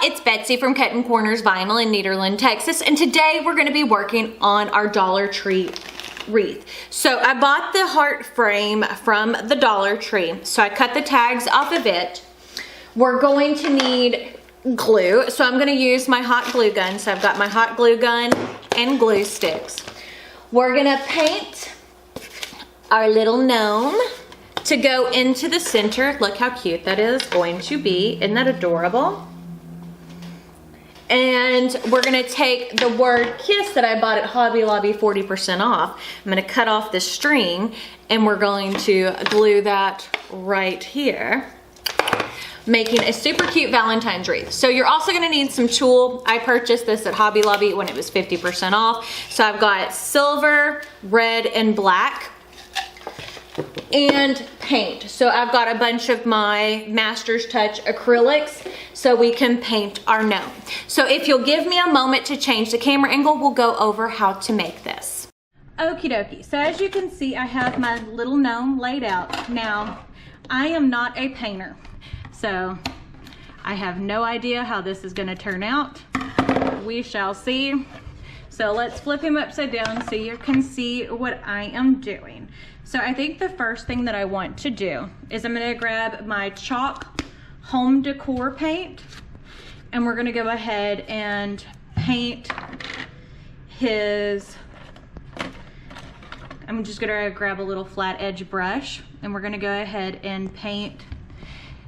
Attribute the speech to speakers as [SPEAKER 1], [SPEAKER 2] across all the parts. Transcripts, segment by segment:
[SPEAKER 1] it's Betsy from Cuttin Corners Vinyl in Nederland, Texas, and today we're gonna be working on our Dollar Tree wreath. So I bought the heart frame from the Dollar Tree. So I cut the tags off of it. We're going to need glue. So I'm gonna use my hot glue gun. So I've got my hot glue gun and glue sticks. We're gonna paint our little gnome to go into the center. Look how cute that is going to be. Isn't that adorable? And we're gonna take the word kiss that I bought at Hobby Lobby 40% off. I'm gonna cut off the string and we're going to glue that right here, making a super cute Valentine's wreath. So you're also gonna need some tulle. I purchased this at Hobby Lobby when it was 50% off. So I've got silver, red, and black. And paint. So I've got a bunch of my Master's Touch acrylics so we can paint our gnome. So if you'll give me a moment to change the camera angle, we'll go over how to make this. Okie dokie. So as you can see, I have my little gnome laid out. Now, I am not a painter, so I have no idea how this is going to turn out. We shall see. So let's flip him upside down so you can see what I am doing. So I think the first thing that I want to do is I'm gonna grab my chalk home decor paint and we're gonna go ahead and paint his, I'm just gonna grab a little flat edge brush and we're gonna go ahead and paint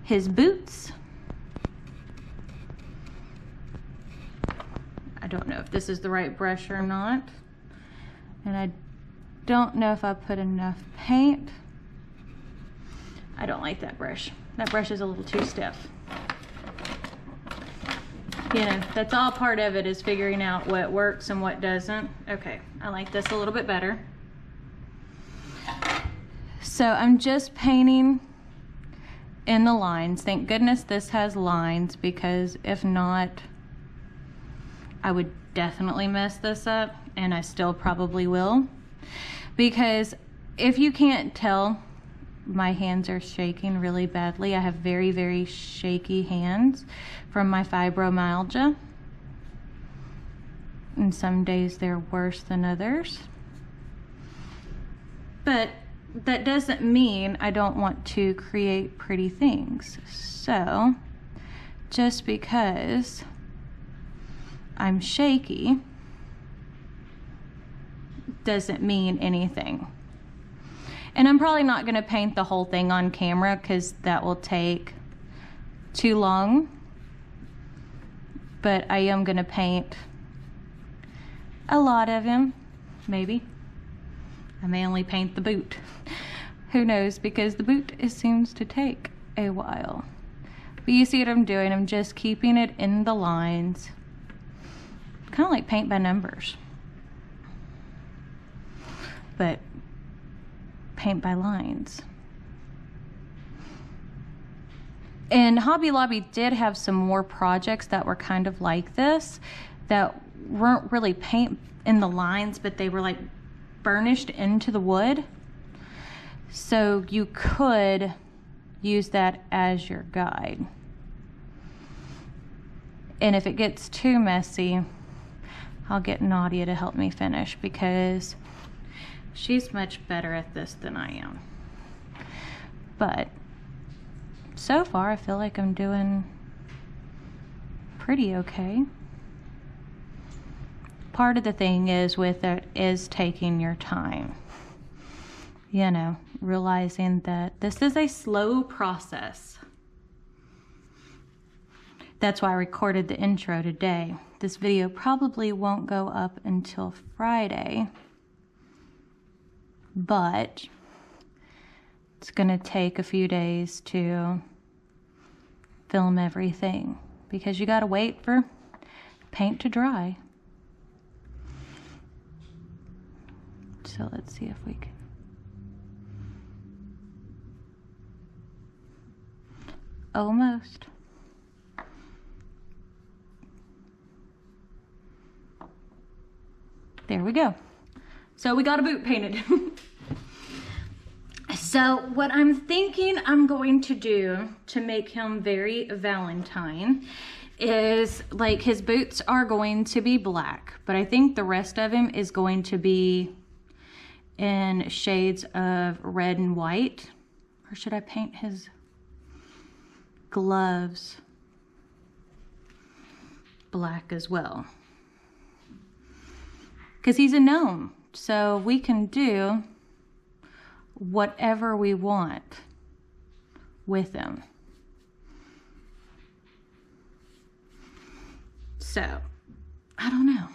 [SPEAKER 1] his boots. I don't know if this is the right brush or not. And I don't know if I put enough paint. I don't like that brush. That brush is a little too stiff. You know, that's all part of it, is figuring out what works and what doesn't. Okay, I like this a little bit better. So I'm just painting in the lines. Thank goodness this has lines, because if not, I would definitely mess this up, and I still probably will. Because if you can't tell, my hands are shaking really badly. I have very, very shaky hands from my fibromyalgia. And some days they're worse than others. But that doesn't mean I don't want to create pretty things. So, just because I'm shaky doesn't mean anything. And I'm probably not going to paint the whole thing on camera because that will take too long. But I am going to paint a lot of him, maybe. I may only paint the boot. Who knows, because the boot seems to take a while. But you see what I'm doing? I'm just keeping it in the lines. Kind of like paint by numbers. But paint by lines. And Hobby Lobby did have some more projects that were kind of like this, that weren't really paint in the lines, but they were like burnished into the wood. So you could use that as your guide. And if it gets too messy, I'll get Nadia to help me finish, because she's much better at this than I am. But so far, I feel like I'm doing pretty okay. Part of the thing is with it is taking your time. You know, realizing that this is a slow process. That's why I recorded the intro today. This video probably won't go up until Friday. But it's gonna take a few days to film everything, because you gotta wait for paint to dry. So let's see if we can. Almost. There we go. So we got a boot painted. So what I'm thinking I'm going to do to make him very Valentine is, like, his boots are going to be black, but I think the rest of him is going to be in shades of red and white. Or should I paint his gloves black as well? Because he's a gnome, so we can do whatever we want with him. So, I don't know.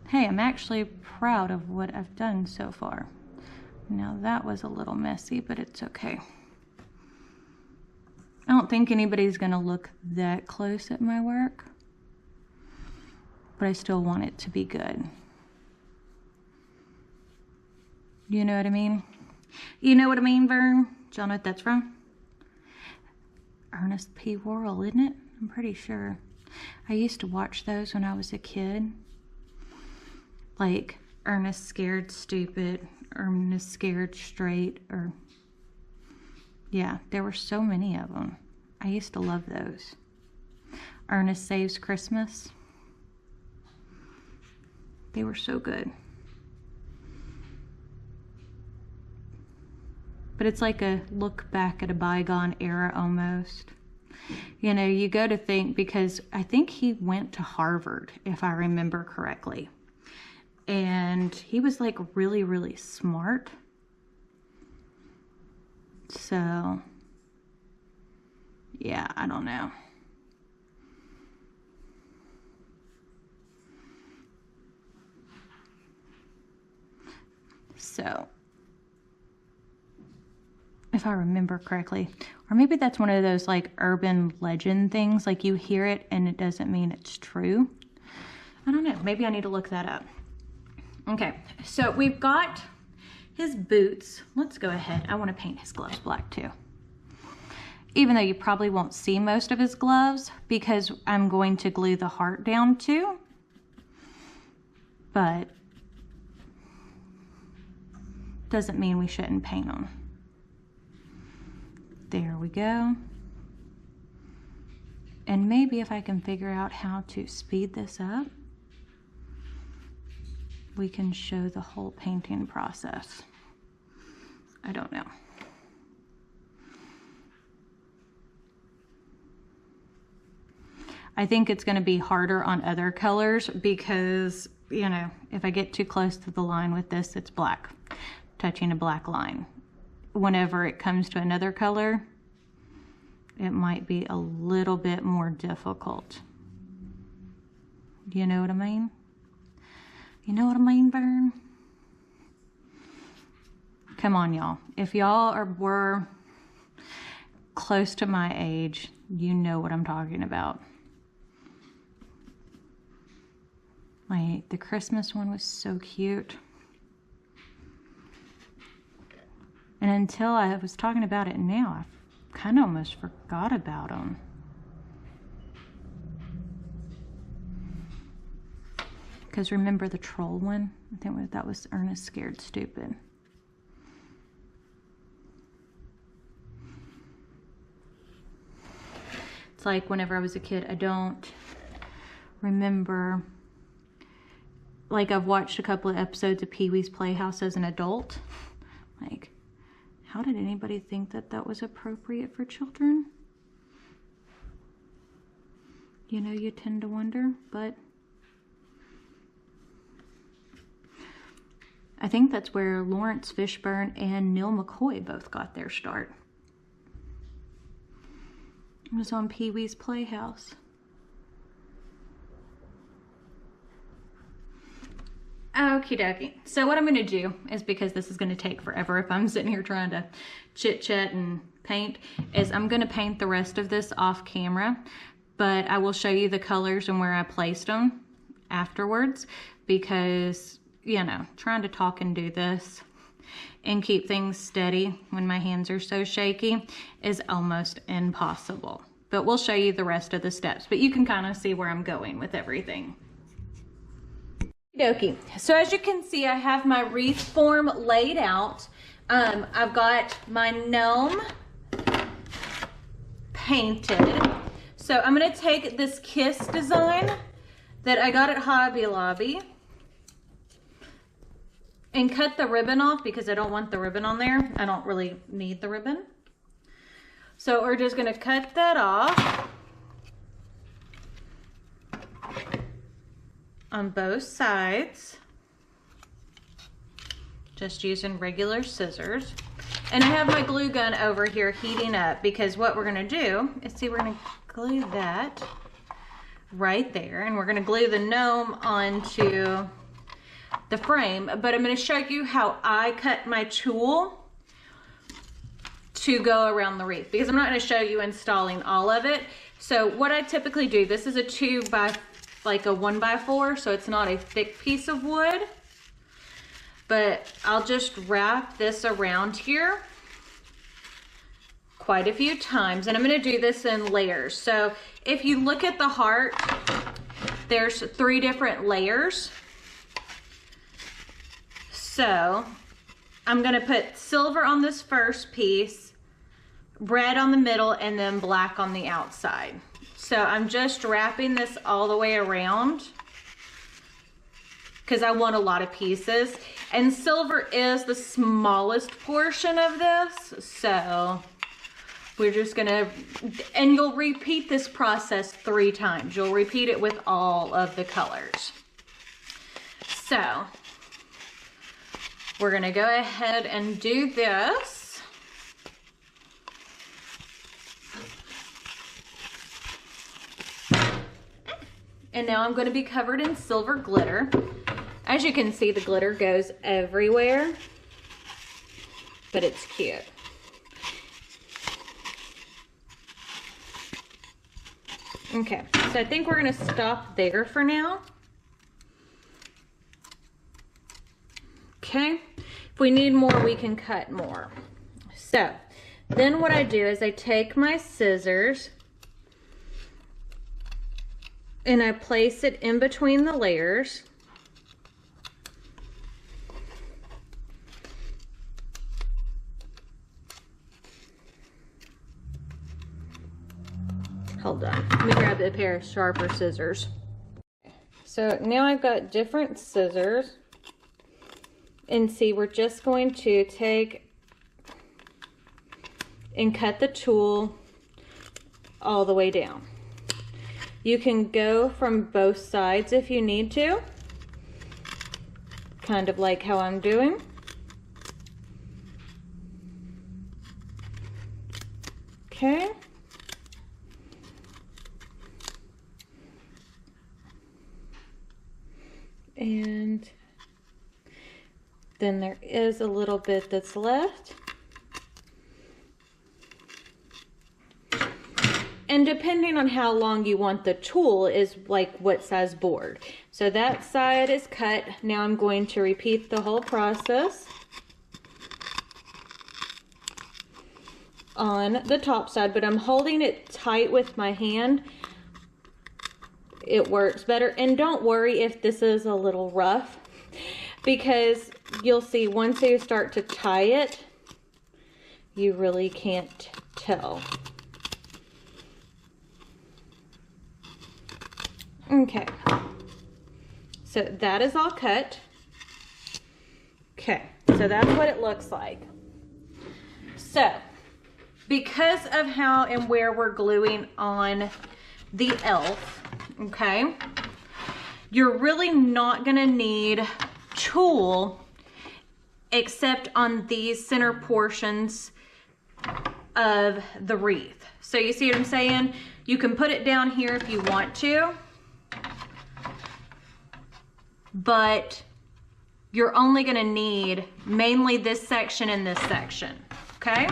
[SPEAKER 1] Hey, I'm actually proud of what I've done so far. Now that was a little messy, but it's okay. I don't think anybody's gonna look that close at my work, but I still want it to be good. You know what I mean? You know what I mean, Vern? Do y'all know what that's from? Ernest P. Worrell, isn't it? I'm pretty sure. I used to watch those when I was a kid. Like Ernest Scared Stupid, Ernest Scared Straight, or... yeah, there were so many of them. I used to love those. Ernest Saves Christmas. They were so good. But it's like a look back at a bygone era almost. You know, you go to think, because I think he went to Harvard, if I remember correctly. And he was like really, really smart. So, yeah, I don't know. So, if I remember correctly, or maybe that's one of those like urban legend things, like you hear it and it doesn't mean it's true. I don't know, maybe I need to look that up. Okay, so we've got his boots. Let's go ahead. I want to paint his gloves black too. Even though you probably won't see most of his gloves because I'm going to glue the heart down too. But doesn't mean we shouldn't paint them. There we go. And maybe if I can figure out how to speed this up, we can show the whole painting process. I don't know. I think it's going to be harder on other colors because, you know, if I get too close to the line with this, it's black, touching a black line. Whenever it comes to another color, it might be a little bit more difficult. Do you know what I mean? You know what I mean, Vern? Come on, y'all. If y'all were close to my age, you know what I'm talking about. The Christmas one was so cute. And until I was talking about it now, I kind of almost forgot about them. Because remember the troll one? I think that was Ernest Scared Stupid. It's like whenever I was a kid, I don't remember. Like, I've watched a couple of episodes of Pee-wee's Playhouse as an adult. Like, how did anybody think that that was appropriate for children? You know, you tend to wonder, but I think that's where Lawrence Fishburne and Neil McCoy both got their start. It was on Pee-wee's Playhouse. Okie dokie. So what I'm going to do is, because this is going to take forever if I'm sitting here trying to chit chat and paint, is I'm going to paint the rest of this off camera, but I will show you the colors and where I placed them afterwards, because, you know, trying to talk and do this and keep things steady when my hands are so shaky is almost impossible. But we'll show you the rest of the steps, but you can kind of see where I'm going with everything. Okie dokie. So as you can see, I have my wreath form laid out. I've got my gnome painted. So I'm gonna take this kiss design that I got at Hobby Lobby and cut the ribbon off because I don't want the ribbon on there. I don't really need the ribbon. So we're just gonna cut that off on both sides, just using regular scissors. And I have my glue gun over here heating up because what we're gonna do is, see, we're gonna glue that right there, and we're gonna glue the gnome onto the frame. But I'm gonna show you how I cut my tulle to go around the wreath, because I'm not gonna show you installing all of it. So what I typically do, this is a 1x4, so it's not a thick piece of wood, but I'll just wrap this around here quite a few times, and I'm going to do this in layers. So if you look at the heart, there's 3 different layers. So I'm going to put silver on this first piece, red on the middle, and then black on the outside. So I'm just wrapping this all the way around because I want a lot of pieces. And silver is the smallest portion of this. So we're just gonna, and you'll repeat this process 3 times. You'll repeat it with all of the colors. So we're gonna go ahead and do this. And now I'm going to be covered in silver glitter. As you can see, the glitter goes everywhere, but it's cute. Okay, so I think we're going to stop there for now. Okay, if we need more, we can cut more. So then what I do is I take my scissors and I place it in between the layers. Hold on, let me grab a pair of sharper scissors. So now I've got different scissors, and see, we're just going to take and cut the tulle all the way down. You can go from both sides if you need to, kind of like how I'm doing. Okay. And then there is a little bit that's left. And depending on how long you want the tulle is like what size board. So that side is cut. Now I'm going to repeat the whole process on the top side, but I'm holding it tight with my hand. It works better. And don't worry if this is a little rough, because you'll see once you start to tie it, you really can't tell. Okay, so that is all cut. Okay, so that's what it looks like. So, because of how and where we're gluing on the elf, okay, you're really not gonna need tulle except on these center portions of the wreath. So you see what I'm saying? You can put it down here if you want to, but you're only gonna need mainly this section and this section, okay?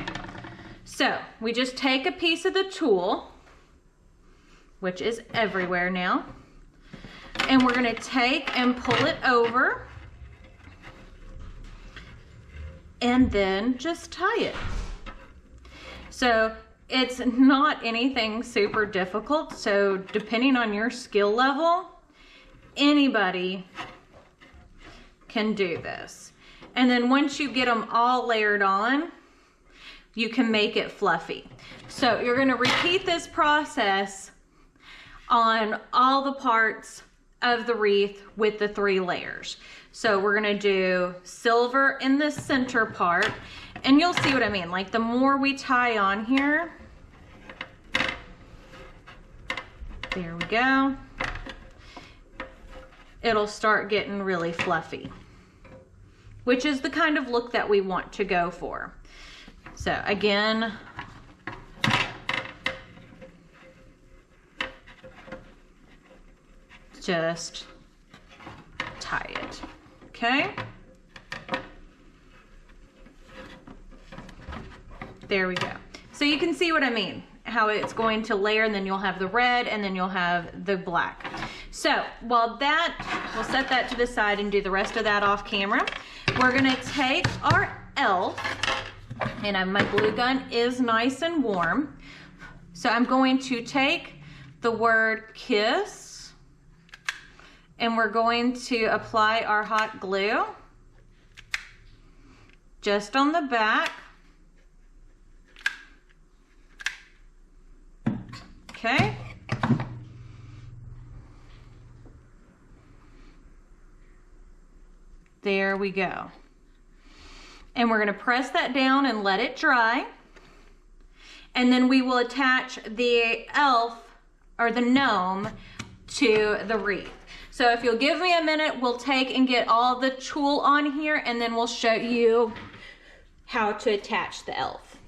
[SPEAKER 1] So we just take a piece of the tulle, which is everywhere now, and we're gonna take and pull it over and then just tie it. So it's not anything super difficult, so depending on your skill level, anybody can do this. And then once you get them all layered on, you can make it fluffy. So you're gonna repeat this process on all the parts of the wreath with the 3 layers. So we're gonna do silver in the center part, and you'll see what I mean. Like the more we tie on here, there we go, it'll start getting really fluffy, which is the kind of look that we want to go for. So again, just tie it, okay? There we go. So you can see what I mean, how it's going to layer, and then you'll have the red, and then you'll have the black. So while that, we'll set that to the side and do the rest of that off camera. We're gonna take our elf, and my glue gun is nice and warm. So I'm going to take the word kiss, and we're going to apply our hot glue just on the back. Okay. There we go. And we're going to press that down and let it dry. And then we will attach the elf or the gnome to the wreath. So if you'll give me a minute, we'll take and get all the tulle on here, and then we'll show you how to attach the elf.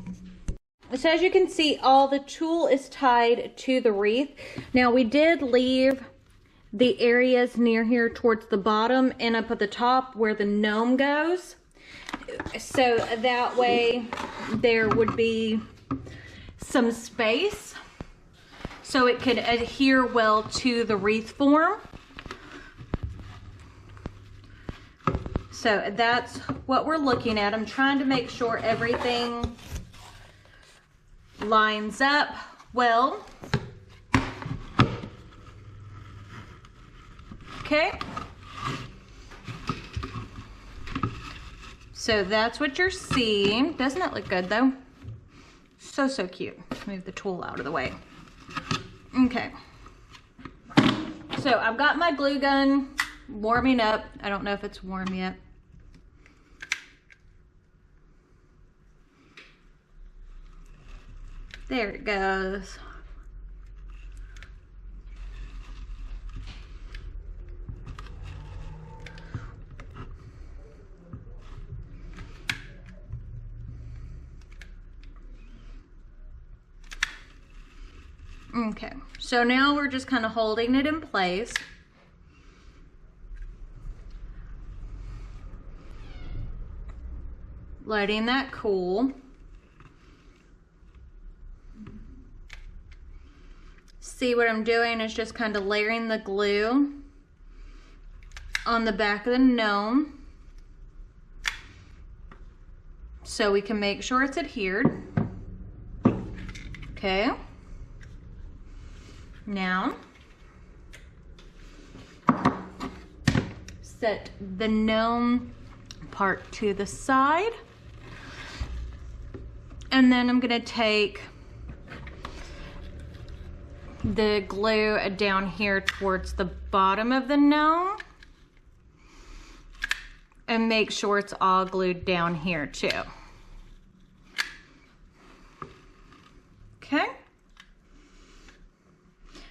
[SPEAKER 1] So as you can see, all the tulle is tied to the wreath. Now we did leave the areas near here towards the bottom and up at the top where the gnome goes. So that way there would be some space so it could adhere well to the wreath form. So that's what we're looking at. I'm trying to make sure everything lines up well. Okay. So that's what you're seeing. Doesn't that look good though? So, so cute. Move the tulle out of the way. Okay. So I've got my glue gun warming up. I don't know if it's warm yet. There it goes. Okay, so now we're just kind of holding it in place. Letting that cool. See what I'm doing is just kind of layering the glue on the back of the gnome so we can make sure it's adhered. Okay. Now, set the gnome part to the side. And then I'm gonna take the glue down here towards the bottom of the gnome and make sure it's all glued down here too. Okay.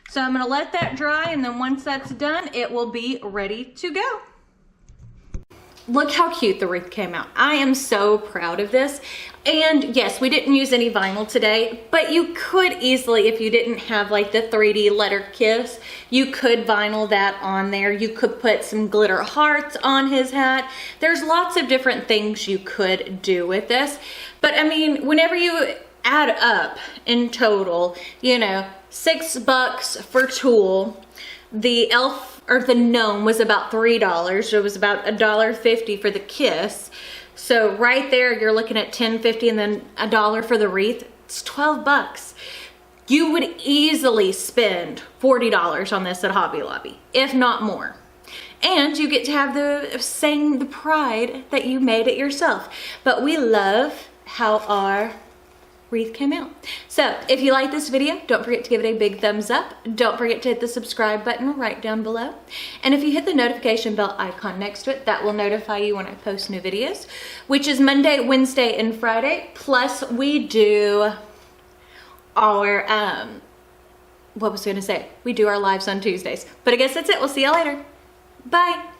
[SPEAKER 1] So I'm gonna let that dry, and then once that's done, it will be ready to go. Look how cute the wreath came out. I am so proud of this. And yes, we didn't use any vinyl today, but you could easily, if you didn't have like the 3D letter kiss, you could vinyl that on there. You could put some glitter hearts on his hat. There's lots of different things you could do with this. But I mean, whenever you add up in total, you know, $6 for tulle. The elf or the gnome was about $3. It was about $1.50 for the kiss. So right there, you're looking at $10.50 and then $1 for the wreath. It's $12. You would easily spend $40 on this at Hobby Lobby, if not more. and you get to have the pride that you made it yourself. But we love how our wreath came out. So if you like this video, don't forget to give it a big thumbs up. Don't forget to hit the subscribe button right down below. And if you hit the notification bell icon next to it, that will notify you when I post new videos, which is Monday, Wednesday, and Friday. Plus we do our, what was I gonna say? We do our lives on Tuesdays. But I guess that's it. We'll see you later. Bye.